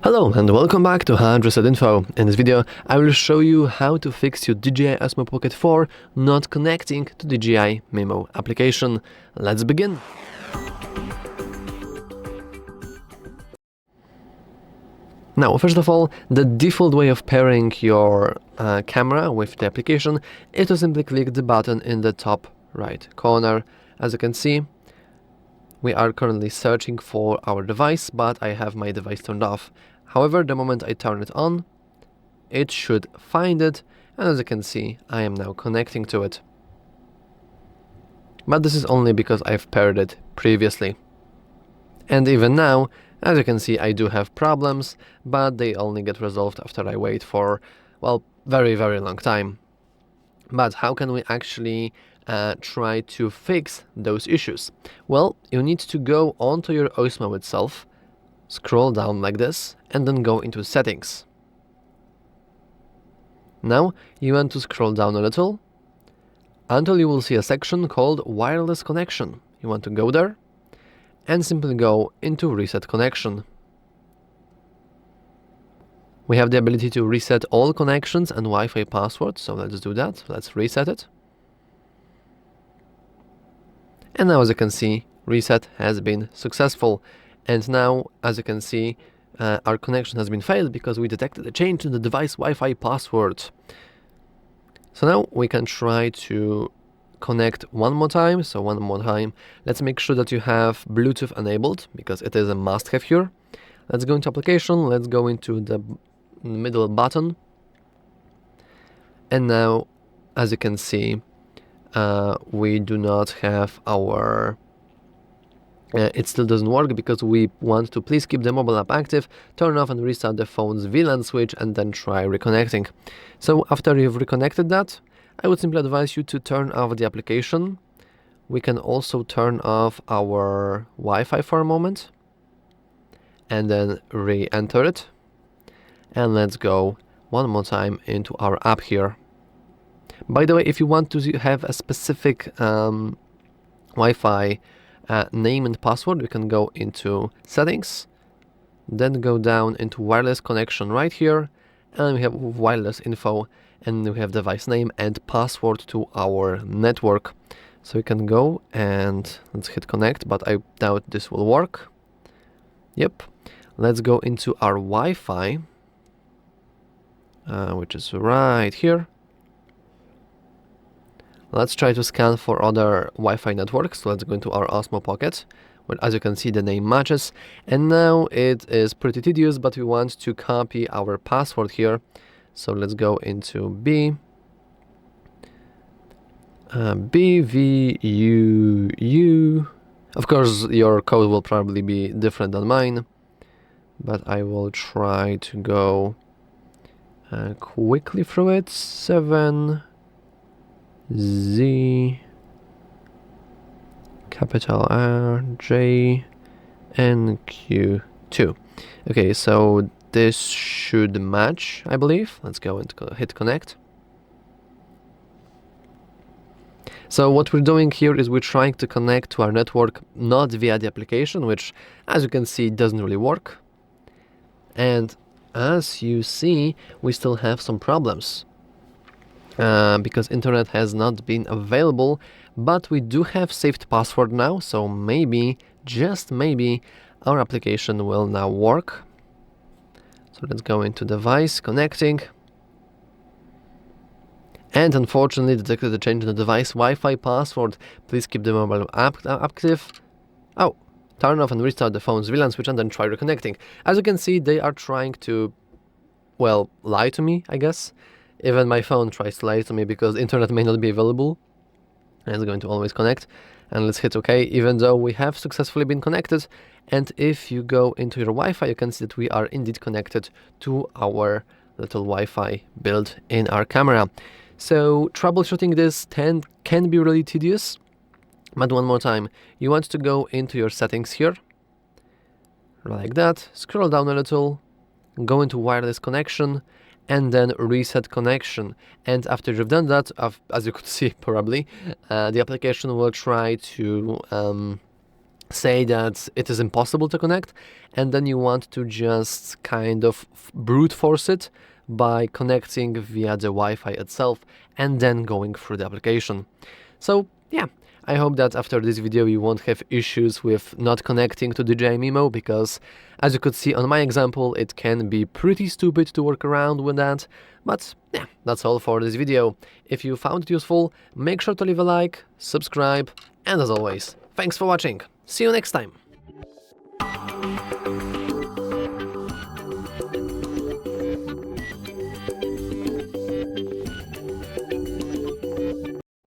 Hello and welcome back to HardReset.Info. In this video, I will show you how to fix your DJI Osmo Pocket 4 not connecting to DJI Mimo application. Let's begin. Now, first of all, the default way of pairing your camera with the application is to simply click the button in the top right corner. As you can see, we are currently searching for our device, but I have my device turned off. However, the moment I turn it on, it should find it, and as you can see, I am now connecting to it. But this is only because I've paired it previously. And even now, as you can see, I do have problems, but they only get resolved after I wait for, well, very long time. But how can we actually try to fix those issues? Well, you need to go onto your Osmo itself, scroll down like this, and then go into settings. Now you want to scroll down a little until you will see a section called wireless connection. You want to go there and simply go into reset connection. We have the ability to reset all connections and Wi-Fi passwords, so let's do that. Let's reset it. And now, as you can see, reset has been successful. And now, as you can see, our connection has been failed because we detected a change in the device Wi-Fi password. So now we can try to connect one more time. So one more time, let's make sure that you have Bluetooth enabled because it is a must-have here. Let's go into application. Let's go into the middle button. And now, as you can see, we do not have our it still doesn't work because we want to please keep the mobile app active, turn off and restart the phone's VLAN switch, and then try reconnecting. So after you've reconnected that, I would simply advise you to turn off the application. We can also turn off our Wi-Fi for a moment and then re-enter it. And let's go one more time into our app here. By the way, if you want to have a specific Wi-Fi name and password, you can go into settings, then go down into wireless connection right here, and we have wireless info, and we have device name and password to our network. So you can go and let's hit connect, but I doubt this will work. Yep. Let's go into our Wi-Fi, which is right here. Let's try to scan for other Wi-Fi networks. So let's go into our Osmo Pocket, where, as you can see, the name matches. And now it is pretty tedious, but we want to copy our password here. So let's go into BVUU. Of course, your code will probably be different than mine, but I will try to go quickly through it. 7Z capital R J N Q2. Okay, so this should match, I believe. Let's go and hit connect. So what we're doing here is we're trying to connect to our network not via the application, which, as you can see, doesn't really work. And as you see, we still have some problems. Because internet has not been available, but we do have saved password now, so maybe, just maybe, our application will now work. So let's go into device, connecting, and unfortunately detected a change in the device Wi-Fi password. Please keep the mobile app active. Oh, turn off and restart the phone's VLAN switch and then try reconnecting. As you can see, they are trying to, well, lie to me, I guess. Even my phone tries to lie to me because the internet may not be available. And it's going to always connect. And let's hit OK, even though we have successfully been connected. And if you go into your Wi-Fi, you can see that we are indeed connected to our little Wi-Fi built in our camera. So troubleshooting this can be really tedious. But one more time, you want to go into your settings here. Like that. Scroll down a little. Go into wireless connection. And then reset connection. And after you've done that, as you could see probably, the application will try to say that it is impossible to connect, and then you want to just kind of brute force it by connecting via the Wi-Fi itself and then going through the application. So yeah, I hope that after this video you won't have issues with not connecting to DJI Mimo, because as you could see on my example, it can be pretty stupid to work around with that. But yeah, that's all for this video. If you found it useful, make sure to leave a like, subscribe, and as always, thanks for watching. See you next time!